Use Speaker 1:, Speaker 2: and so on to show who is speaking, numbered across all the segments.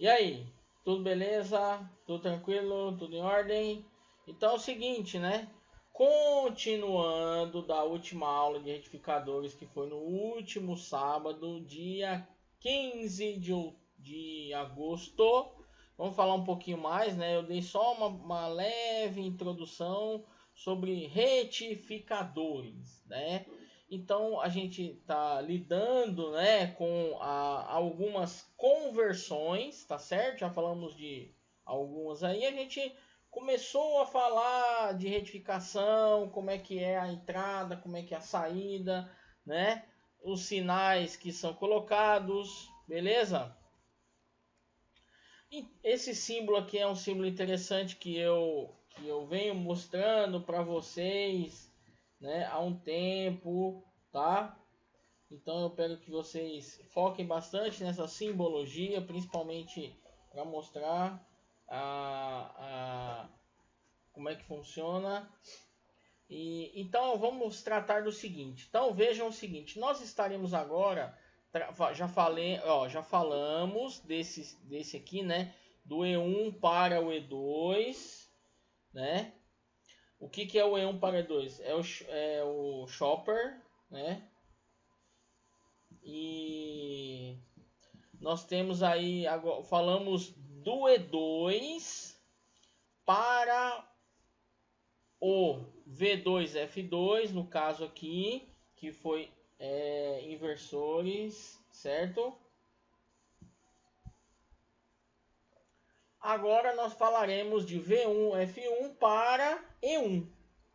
Speaker 1: E aí, tudo beleza? Tudo tranquilo? Tudo em ordem? Então é o seguinte, né? Continuando da última aula de retificadores que foi no último sábado, dia 15 de agosto. Vamos falar um pouquinho mais, né? Eu dei só uma leve introdução sobre retificadores, né? Então a gente está lidando, né, com algumas conversões, tá certo? Já falamos de algumas aí. A gente começou a falar de retificação, como é que é a entrada, como é que é a saída, né? Os sinais que são colocados, beleza? E esse símbolo aqui é um símbolo interessante que eu venho mostrando para vocês, né, há um tempo, tá? Então eu quero que vocês foquem bastante nessa simbologia, principalmente para mostrar como é que funciona. Então vamos tratar do seguinte. Então vejam o seguinte: nós estaremos agora, já falamos desse aqui, né? Do E1 para o E2, né? O que é o E1 para o E2? É o shopper, né? E nós temos aí, agora falamos do E2 para o V2F2, no caso aqui, que foi inversores, certo? Agora nós falaremos de V1F1 para E1,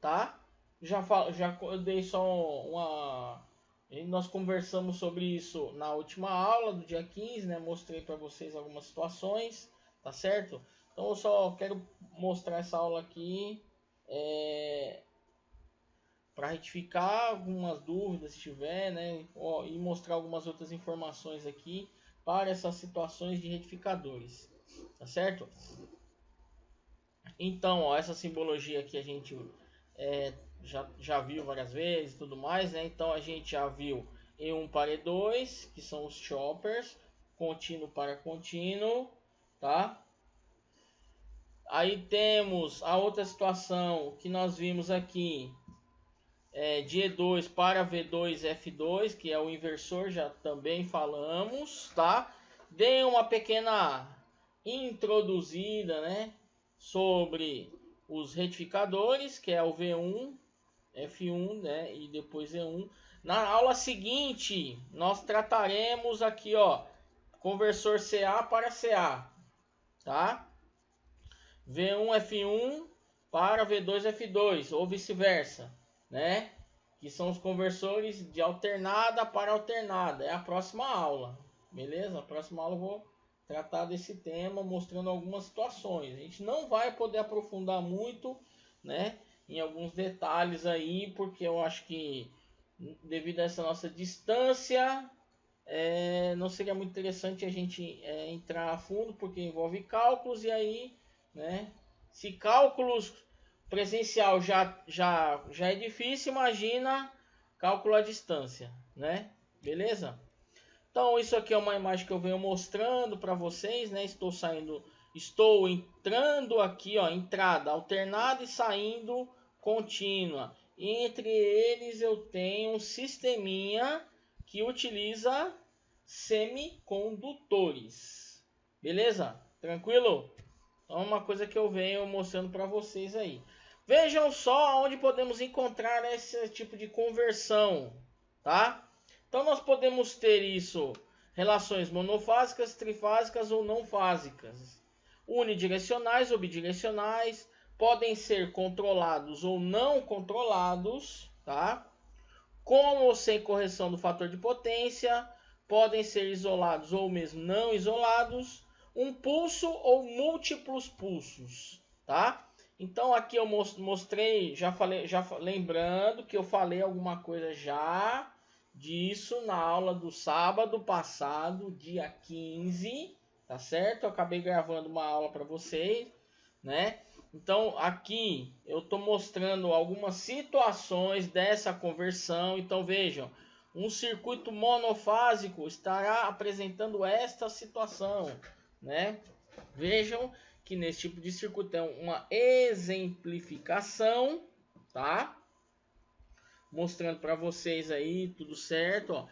Speaker 1: tá? Já dei só uma... Nós conversamos sobre isso na última aula do dia 15, né? Mostrei para vocês algumas situações, tá certo? Então eu só quero mostrar essa aula aqui para retificar algumas dúvidas se tiver, né? E mostrar algumas outras informações aqui para essas situações de retificadores, tá certo? Então, ó, essa simbologia aqui a gente já viu várias vezes e tudo mais, né? Então a gente já viu E1 para E2, que são os choppers, contínuo para contínuo, tá? Aí temos a outra situação que nós vimos aqui, de E2 para V2F2, que é o inversor, já também falamos, tá? Dei uma pequena introduzida, né, sobre os retificadores, que é o V1, F1, né, e depois E1. Na aula seguinte, nós trataremos aqui, ó, conversor CA para CA, tá? V1 F1 para V2 F2 ou vice-versa, né? Que são os conversores de alternada para alternada. É a próxima aula, beleza? A próxima aula eu vou tratar desse tema, mostrando algumas situações. A gente não vai poder aprofundar muito, né, em alguns detalhes aí, porque eu acho que devido a essa nossa distância, não seria muito interessante a gente entrar a fundo, porque envolve cálculos e aí, né, se cálculos presencial já é difícil, imagina cálculo à distância, né? Beleza? Então isso aqui é uma imagem que eu venho mostrando para vocês, né? Estou entrando aqui, ó, entrada alternada e saindo contínua. Entre eles eu tenho um sisteminha que utiliza semicondutores. Beleza? Tranquilo? Então, uma coisa que eu venho mostrando para vocês aí. Vejam só onde podemos encontrar esse tipo de conversão, tá? Então, nós podemos ter isso, relações monofásicas, trifásicas ou não fásicas. Unidirecionais ou bidirecionais, podem ser controlados ou não controlados, tá? Com ou sem correção do fator de potência, podem ser isolados ou mesmo não isolados, um pulso ou múltiplos pulsos, tá? Então aqui eu mostrei, lembrando que eu falei alguma coisa já disso na aula do sábado passado, dia 15, tá certo? Eu acabei gravando uma aula para vocês, né? Então aqui eu estou mostrando algumas situações dessa conversão. Então vejam, um circuito monofásico estará apresentando esta situação. né? Vejam que nesse tipo de circuito é uma exemplificação, tá? Mostrando para vocês aí tudo certo, ó,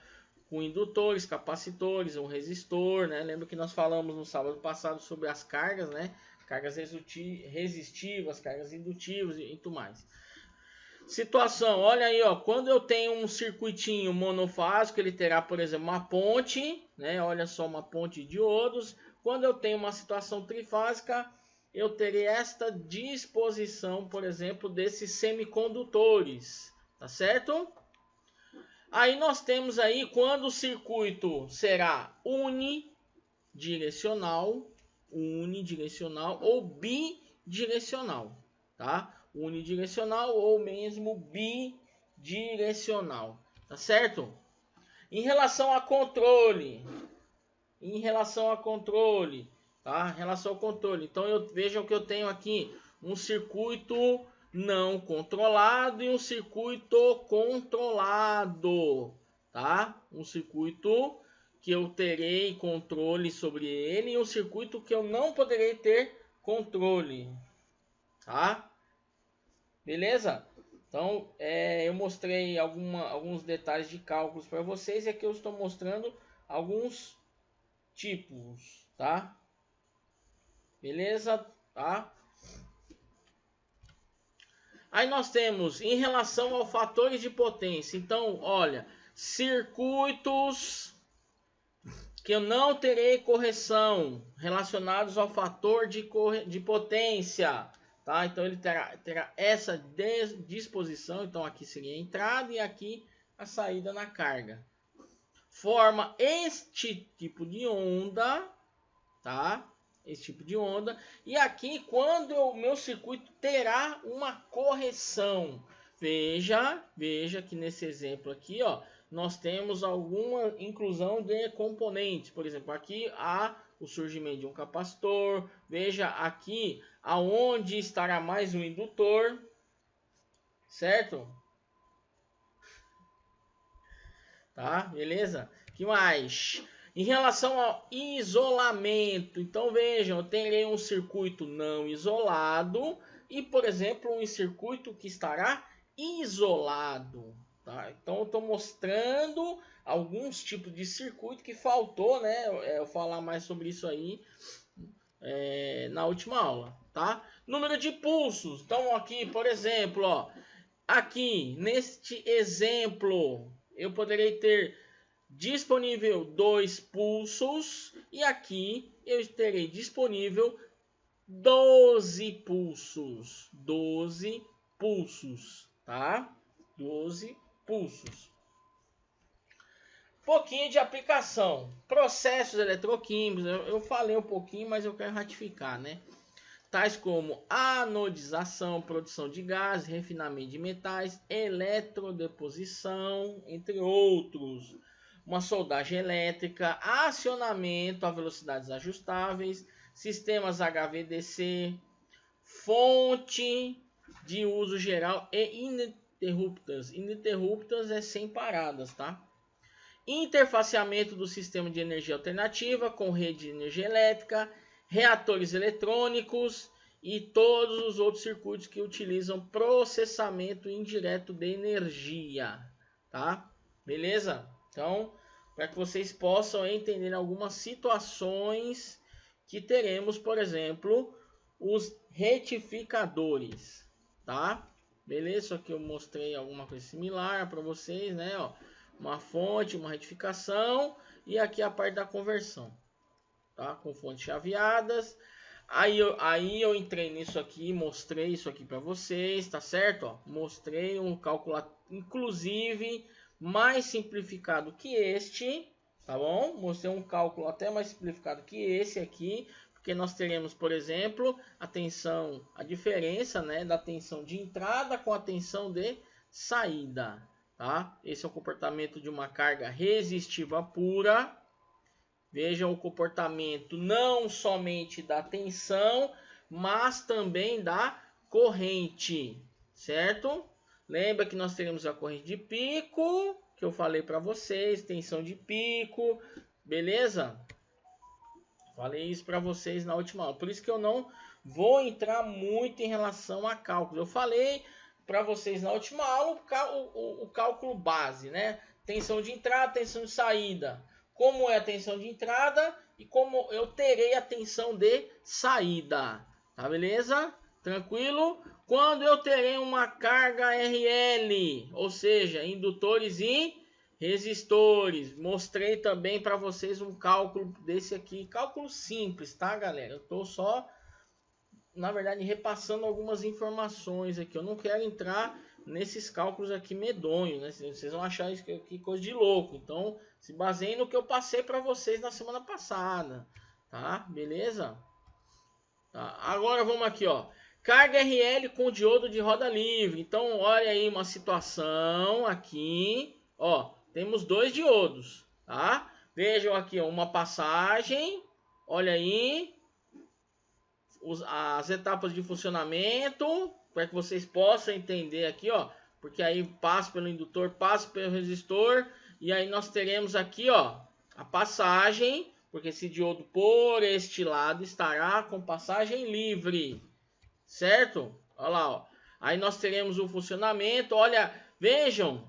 Speaker 1: com indutores, capacitores, um resistor, né? Lembra que nós falamos no sábado passado sobre as cargas, né? Cargas resistivas, cargas indutivas e tudo mais. Situação, olha aí, ó, quando eu tenho um circuitinho monofásico, ele terá, por exemplo, uma ponte, né? Olha só, uma ponte de diodos. Quando eu tenho uma situação trifásica, eu terei esta disposição, por exemplo, desses semicondutores, tá certo? Aí nós temos aí quando o circuito será unidirecional ou bidirecional, tá? Unidirecional ou mesmo bidirecional, tá certo? Em relação a controle, tá? Em relação ao controle, então vejam que eu tenho aqui um circuito não controlado e um circuito controlado, tá? Um circuito que eu terei controle sobre ele e um circuito que eu não poderei ter controle, tá? Beleza? Então, eu mostrei alguns detalhes de cálculos para vocês e aqui eu estou mostrando alguns tipos, tá? Beleza? Tá? Aí nós temos em relação ao fatores de potência. Então, olha, circuitos que eu não terei correção relacionados ao fator de potência, tá? Então ele terá essa disposição. Então aqui seria a entrada e aqui a saída na carga. Forma este tipo de onda, tá? Esse tipo de onda. E aqui quando o meu circuito terá uma correção. Veja que nesse exemplo aqui, ó, nós temos alguma inclusão de componentes. Por exemplo, aqui há o surgimento de um capacitor. Veja aqui aonde estará mais um indutor, certo? Tá, beleza? Que mais? Em relação ao isolamento, então vejam, eu terei um circuito não isolado e, por exemplo, um circuito que estará isolado. Tá? Então eu estou mostrando alguns tipos de circuito que faltou, né? Eu falar mais sobre isso aí na última aula, tá? Número de pulsos. Então aqui, por exemplo, ó, aqui neste exemplo eu poderei ter disponível 2 pulsos e aqui eu terei disponível 12 pulsos. 12 pulsos, tá? 12 pulsos. Pouquinho de aplicação. Processos eletroquímicos, eu falei um pouquinho, mas eu quero ratificar, né? Tais como anodização, produção de gases, refinamento de metais, eletrodeposição, entre outros. Uma soldagem elétrica, acionamento a velocidades ajustáveis, sistemas HVDC, fonte de uso geral e ininterruptas. Ininterruptas é sem paradas, tá? Interfaceamento do sistema de energia alternativa com rede de energia elétrica, reatores eletrônicos e todos os outros circuitos que utilizam processamento indireto de energia, tá? Beleza? Então, para que vocês possam entender algumas situações que teremos, por exemplo, os retificadores, tá? Beleza? Só que eu mostrei alguma coisa similar para vocês, né? Ó, uma fonte, uma retificação e aqui a parte da conversão, tá? Com fontes chaveadas. Aí eu entrei nisso aqui, mostrei isso aqui para vocês, tá certo? Ó, mostrei um cálculo, inclusive, mais simplificado que este, tá bom? Mostrei um cálculo até mais simplificado que esse aqui, porque nós teremos, por exemplo, a diferença, né, da tensão de entrada com a tensão de saída, tá? Esse é o comportamento de uma carga resistiva pura. Vejam o comportamento não somente da tensão, mas também da corrente, certo? Lembra que nós teremos a corrente de pico, que eu falei para vocês, tensão de pico, beleza? Falei isso para vocês na última aula. Por isso que eu não vou entrar muito em relação a cálculo. Eu falei para vocês na última aula o cálculo base, né? Tensão de entrada, tensão de saída. Como é a tensão de entrada e como eu terei a tensão de saída. Tá beleza? Tranquilo? Quando eu terei uma carga RL, ou seja, indutores e resistores. Mostrei também para vocês um cálculo desse aqui, cálculo simples, tá, galera? Eu tô só, na verdade, repassando algumas informações aqui. Eu não quero entrar nesses cálculos aqui medonhos, né? Vocês vão achar isso que coisa de louco. Então, se baseiem no que eu passei para vocês na semana passada, tá? Beleza? Tá. Agora vamos aqui, ó. Carga RL com diodo de roda livre. Então, olha aí uma situação aqui, ó. Temos dois diodos, tá? Vejam aqui, ó, uma passagem. Olha aí as etapas de funcionamento para que vocês possam entender aqui, ó. Porque aí passa pelo indutor, passa pelo resistor e aí nós teremos aqui, ó, a passagem, porque esse diodo por este lado estará com passagem livre, certo? Olha lá, ó. Aí nós teremos o funcionamento. Olha, vejam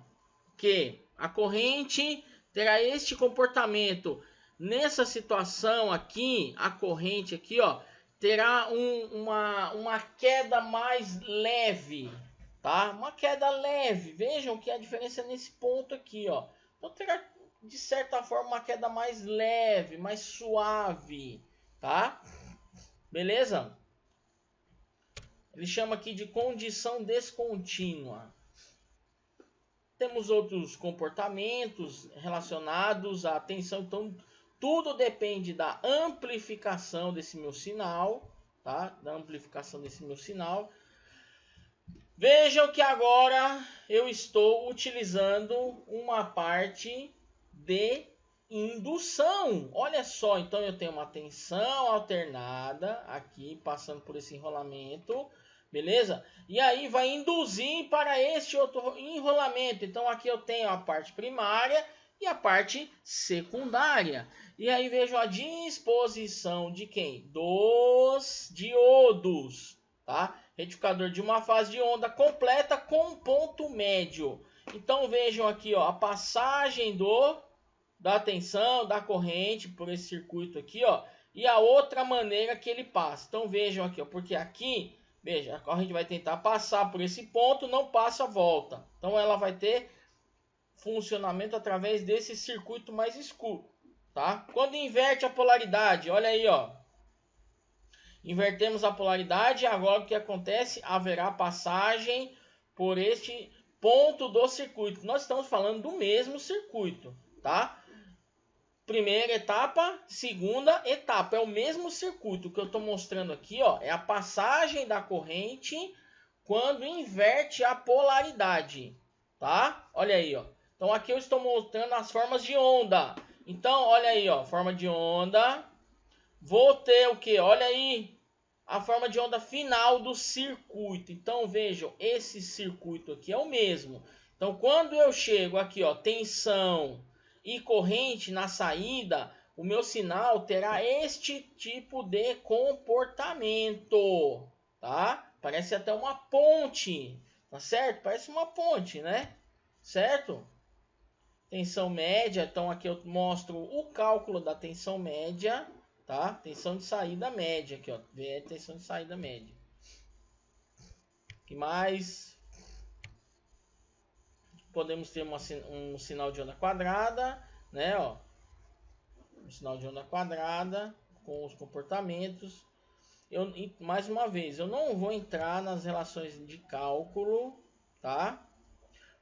Speaker 1: que a corrente terá este comportamento. Nessa situação aqui, a corrente aqui, ó, terá uma queda mais leve, tá? Uma queda leve. Vejam que a diferença é nesse ponto aqui, ó. Então terá, de certa forma, uma queda mais leve, mais suave, tá? Beleza? Ele chama aqui de condição descontínua. Temos outros comportamentos relacionados à tensão. Então, tudo depende da amplificação desse meu sinal, tá? Da amplificação desse meu sinal. Vejam que agora eu estou utilizando uma parte de indução. Olha só, então eu tenho uma tensão alternada aqui, passando por esse enrolamento. Beleza? E aí vai induzir para este outro enrolamento. Então aqui eu tenho a parte primária e a parte secundária. E aí vejo a disposição de quem? Dos diodos, tá? Retificador de uma fase de onda completa com ponto médio. Então vejam aqui, ó, a passagem da tensão, da corrente por esse circuito aqui, ó, e a outra maneira que ele passa. Então vejam aqui, ó, porque aqui, veja, a corrente vai tentar passar por esse ponto, não passa, volta. Então ela vai ter funcionamento através desse circuito mais escuro, tá? Quando inverte a polaridade, olha aí, ó. Invertemos a polaridade, agora o que acontece? Haverá passagem por este ponto do circuito. Nós estamos falando do mesmo circuito, tá? Primeira etapa, segunda etapa, é o mesmo circuito. O que eu estou mostrando aqui, ó, é a passagem da corrente quando inverte a polaridade, tá? Olha aí, ó. Então aqui eu estou mostrando as formas de onda. Então, olha aí, ó, forma de onda. Vou ter o que? Olha aí, a forma de onda final do circuito. Então vejam, esse circuito aqui é o mesmo. Então quando eu chego aqui, ó, tensão e corrente na saída, o meu sinal terá este tipo de comportamento, tá? Parece até uma ponte, tá certo? Parece uma ponte, né? Certo? Tensão média, então aqui eu mostro o cálculo da tensão média, tá? Tensão de saída média aqui, ó. Vê a tensão de saída média. Que mais? Podemos ter um sinal de onda quadrada, né? Ó, um sinal de onda quadrada com os comportamentos. Mais uma vez, eu não vou entrar nas relações de cálculo, tá?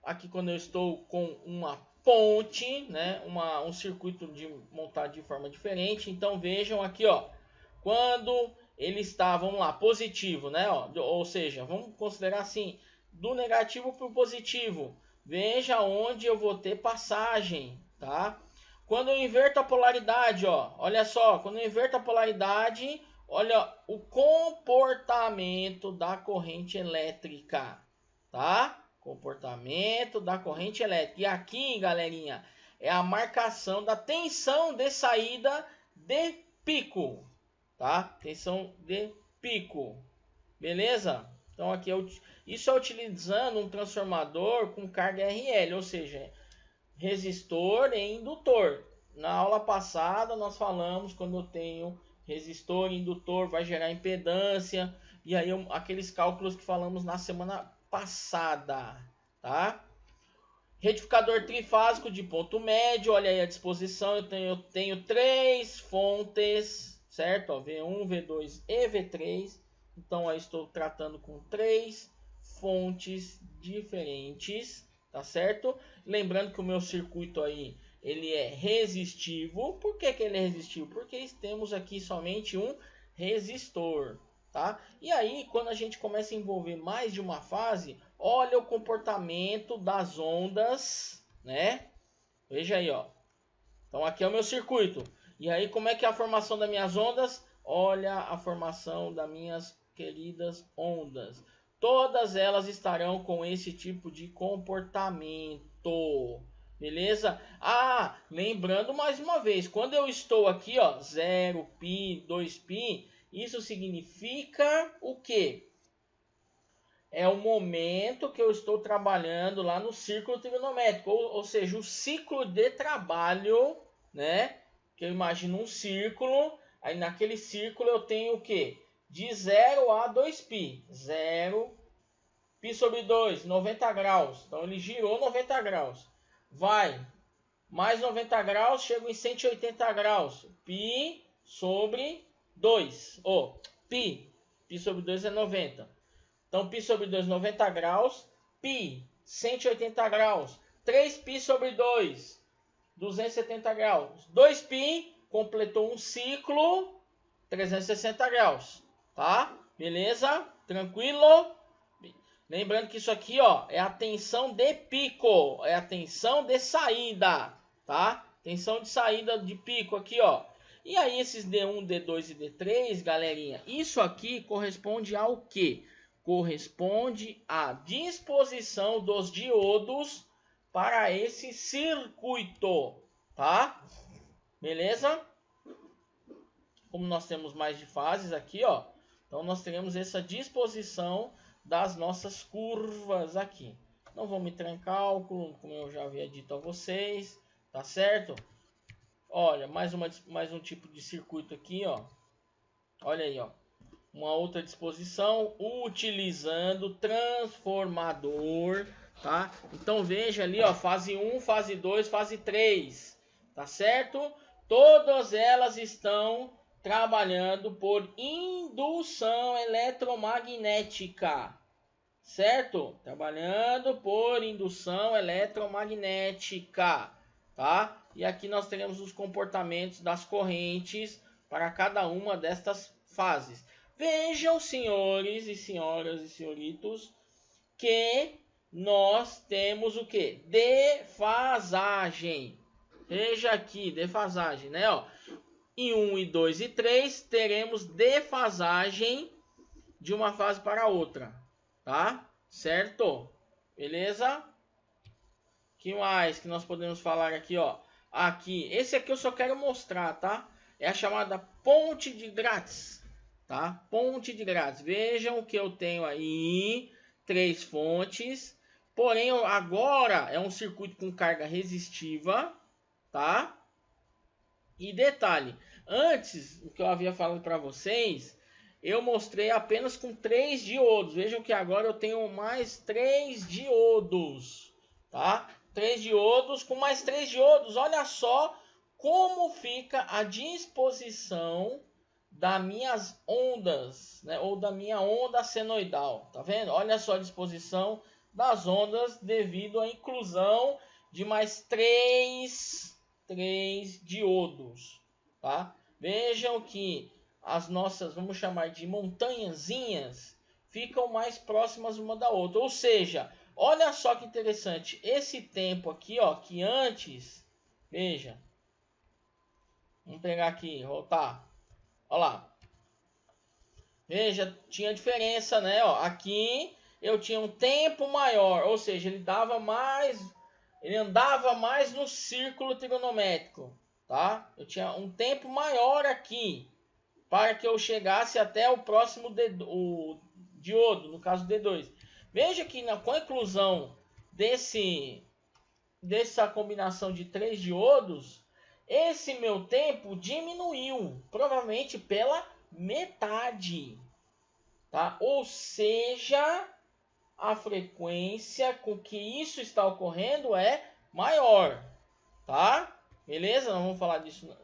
Speaker 1: Aqui quando eu estou com uma ponte, né? Um circuito montado de forma diferente. Então vejam aqui, ó, quando ele está, vamos lá, positivo, né? Ó, ou seja, vamos considerar assim, do negativo para o positivo. Veja onde eu vou ter passagem, tá? Quando eu inverto a polaridade, ó, olha só, quando eu inverto a polaridade, olha o comportamento da corrente elétrica, tá? Comportamento da corrente elétrica. E aqui, galerinha, é a marcação da tensão de saída de pico, tá? Tensão de pico, beleza? Então aqui isso é utilizando um transformador com carga RL, ou seja, resistor e indutor. Na aula passada nós falamos quando eu tenho resistor e indutor vai gerar impedância, e aí aqueles cálculos que falamos na semana passada, tá? Retificador trifásico de ponto médio, olha aí a disposição, eu tenho 3 fontes, certo? Ó, V1, V2 e V3, então aí estou tratando com 3 fontes diferentes, tá certo? Lembrando que o meu circuito aí, ele é resistivo. Por que ele é resistivo? Porque temos aqui somente um resistor, tá? E aí, quando a gente começa a envolver mais de uma fase, olha o comportamento das ondas, né? Veja aí, ó. Então aqui é o meu circuito. E aí, como é que é a formação das minhas ondas? Olha a formação das minhas queridas ondas. Todas elas estarão com esse tipo de comportamento. Beleza? Ah, lembrando mais uma vez, quando eu estou aqui, ó, 0 π, 2 π, isso significa o quê? É o momento que eu estou trabalhando lá no círculo trigonométrico, ou seja, o ciclo de trabalho, né? Que eu imagino um círculo, aí naquele círculo eu tenho o quê? De 0 a 2π. 0, π sobre 2, 90 graus. Então ele girou 90 graus. Vai, mais 90 graus, chego em 180 graus. Π sobre 2. Π sobre 2 é 90. Então, π sobre 2, 90 graus. Π, 180 graus. 3π sobre 2, 270 graus. 2π, completou um ciclo, 360 graus. Tá? Beleza? Tranquilo? Lembrando que isso aqui, ó, é a tensão de pico. É a tensão de saída. Tá? Tensão de saída de pico aqui, ó. E aí, esses D1, D2 e D3, galerinha, isso aqui corresponde ao quê? Corresponde à disposição dos diodos para esse circuito, tá? Beleza? Como nós temos mais de fases aqui, ó, então nós teremos essa disposição das nossas curvas aqui. Não vamos entrar em cálculo, como eu já havia dito a vocês, tá certo? Olha, mais um tipo de circuito aqui, ó. Olha aí, ó. Uma outra disposição utilizando transformador, tá? Então veja ali, ó, fase 1, fase 2, fase 3, tá certo? Todas elas estão trabalhando por indução eletromagnética, certo? Trabalhando por indução eletromagnética, tá? E aqui nós teremos os comportamentos das correntes para cada uma destas fases. Vejam, senhores e senhoras e senhoritos, que nós temos o que? Defasagem. Veja aqui, defasagem, né? Ó, em 1, e 2 e 3 teremos defasagem de uma fase para outra, tá? Certo? Beleza? Que mais que nós podemos falar aqui, ó? Aqui, esse aqui eu só quero mostrar, tá? É a chamada ponte de Gratz. Tá? Ponte de Gratz. Vejam que eu tenho aí 3 fontes. Porém, agora é um circuito com carga resistiva. Tá? E detalhe. Antes, o que eu havia falado para vocês, eu mostrei apenas com 3 diodos. Vejam que agora eu tenho mais 3 diodos. Tá? 3 diodos com mais 3 diodos. Olha só como fica a disposição das minhas ondas, né? Ou da minha onda senoidal, tá vendo? Olha só a disposição das ondas devido à inclusão de mais 3 diodos, tá? Vejam que as nossas, vamos chamar de montanhazinhas, ficam mais próximas uma da outra, ou seja, olha só que interessante, esse tempo aqui, ó, que antes, veja, vamos pegar aqui, voltar. Olha lá. Veja, tinha diferença, né? Ó, aqui eu tinha um tempo maior, ou seja, ele andava mais no círculo trigonométrico. tá? Eu tinha um tempo maior aqui para que eu chegasse até o próximo o diodo, no caso D2. Veja que com a inclusão dessa combinação de 3 diodos, esse meu tempo diminuiu, provavelmente pela metade, tá? Ou seja, a frequência com que isso está ocorrendo é maior, tá? Beleza? Não vamos falar disso.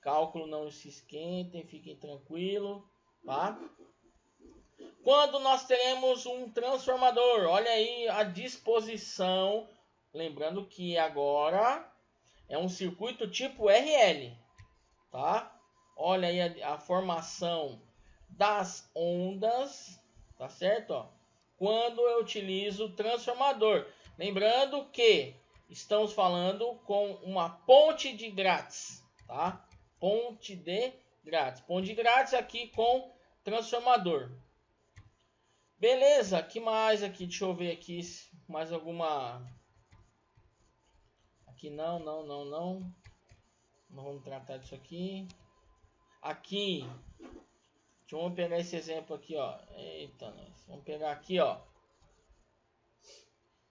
Speaker 1: Cálculo, não se esquentem, fiquem tranquilos, tá? Quando nós teremos um transformador, olha aí a disposição, lembrando que agora é um circuito tipo RL, tá? Olha aí a formação das ondas, tá certo? Ó, quando eu utilizo o transformador. Lembrando que estamos falando com uma ponte de Gratz, tá? Ponte de Gratz. Ponte de Gratz aqui com transformador. Beleza, que mais aqui? Deixa eu ver aqui mais alguma. Aqui não. Não vamos tratar disso aqui. Aqui, vamos pegar esse exemplo aqui, ó. Eita, vamos pegar aqui, ó.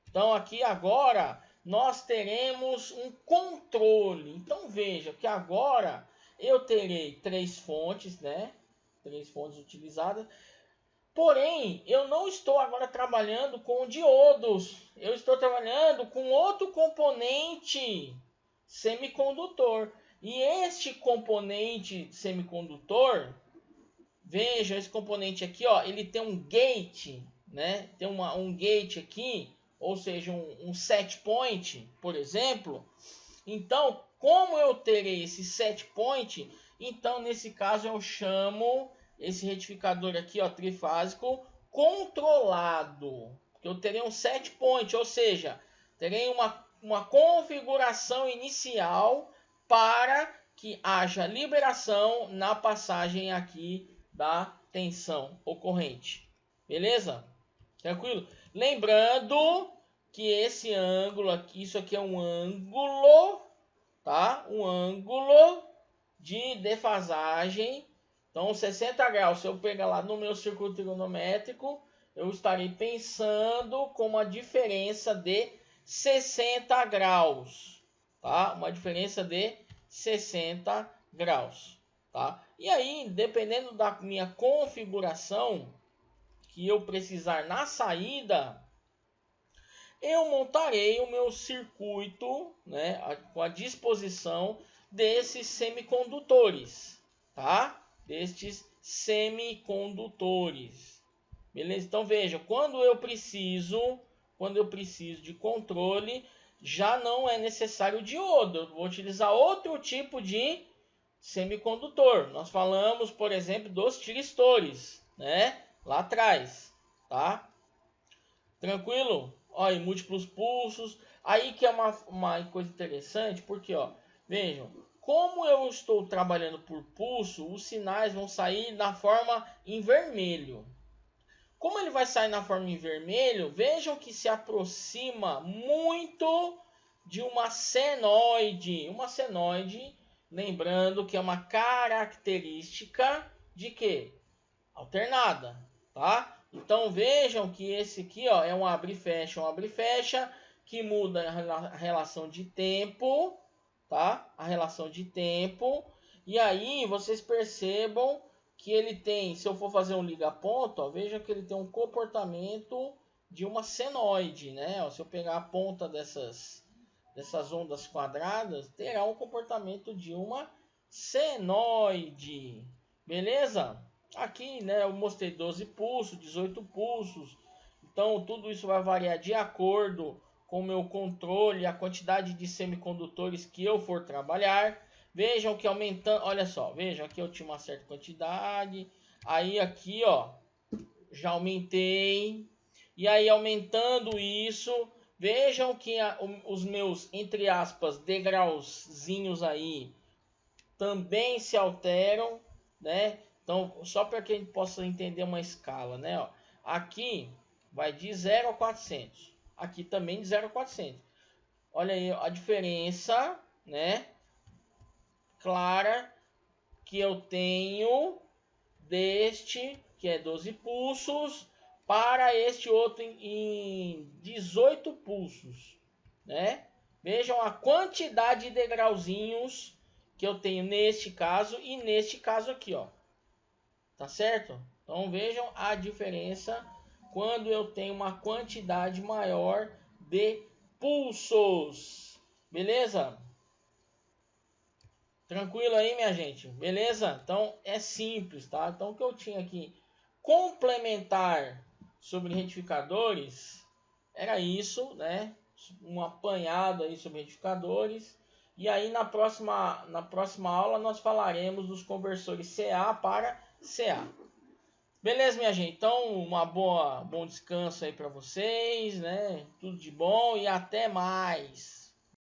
Speaker 1: Então aqui agora nós teremos um controle. Então veja que agora eu terei 3 fontes, né? 3 fontes utilizadas. Porém, eu não estou agora trabalhando com diodos. Eu estou trabalhando com outro componente semicondutor. E este componente semicondutor, veja, esse componente aqui, ó, ele tem um gate, né? Tem um gate aqui, ou seja, um set point, por exemplo. Então, como eu terei esse set point, então nesse caso eu chamo esse retificador aqui, ó, trifásico controlado. Eu terei um set point, ou seja, terei uma configuração inicial para que haja liberação na passagem aqui da tensão ocorrente. Beleza? Tranquilo? Lembrando que esse ângulo aqui, isso aqui é um ângulo, tá? Um ângulo de defasagem. Então, 60 graus, se eu pegar lá no meu circuito trigonométrico, eu estarei pensando com uma diferença de 60 graus, tá? Uma diferença de 60 graus, tá? E aí, dependendo da minha configuração que eu precisar na saída, eu montarei o meu circuito, né, com a disposição desses semicondutores, tá? Destes semicondutores. Beleza? Então veja, quando eu preciso de controle, já não é necessário diodo. Eu vou utilizar outro tipo de semicondutor. Nós falamos, por exemplo, dos tiristores, né? Lá atrás, tá? Tranquilo? Ó, e múltiplos pulsos. Aí que é uma coisa interessante, porque, ó, vejam, como eu estou trabalhando por pulso, os sinais vão sair na forma em vermelho. Como ele vai sair na forma em vermelho, vejam que se aproxima muito de uma senoide. Uma senoide, lembrando que é uma característica de quê? Alternada, tá? Então vejam que esse aqui, ó, é um abre e fecha, que muda a relação de tempo, tá? A relação de tempo. E aí vocês percebam que ele tem, se eu for fazer um liga-ponto, ó, veja que ele tem um comportamento de uma senoide, né? Ó, se eu pegar a ponta dessas ondas quadradas, terá um comportamento de uma senoide, beleza? Aqui, né, eu mostrei 12 pulsos, 18 pulsos. Então, tudo isso vai variar de acordo com o meu controle, a quantidade de semicondutores que eu for trabalhar. Vejam que aumentando, olha só, vejam aqui eu tinha uma certa quantidade. Aí aqui, ó, já aumentei. E aí aumentando isso, vejam que os meus, entre aspas, degrauzinhos aí também se alteram, né? Então, só para que a gente possa entender uma escala, né? Ó, aqui vai de 0 a 400. Aqui também de 0 a 400. Olha aí a diferença, né? clara que eu tenho deste, que é 12 pulsos, para este outro em 18 pulsos, né? Vejam a quantidade de degrauzinhos que eu tenho neste caso e neste caso aqui, ó. Tá certo? Então vejam a diferença quando eu tenho uma quantidade maior de pulsos. Beleza? Tranquilo aí, minha gente? Beleza? Então é simples, tá? Então o que eu tinha aqui complementar sobre retificadores era isso, né? Um apanhado aí sobre retificadores. E aí na próxima aula nós falaremos dos conversores CA para CA. Beleza, minha gente? Então, bom descanso aí para vocês, né? Tudo de bom e até mais.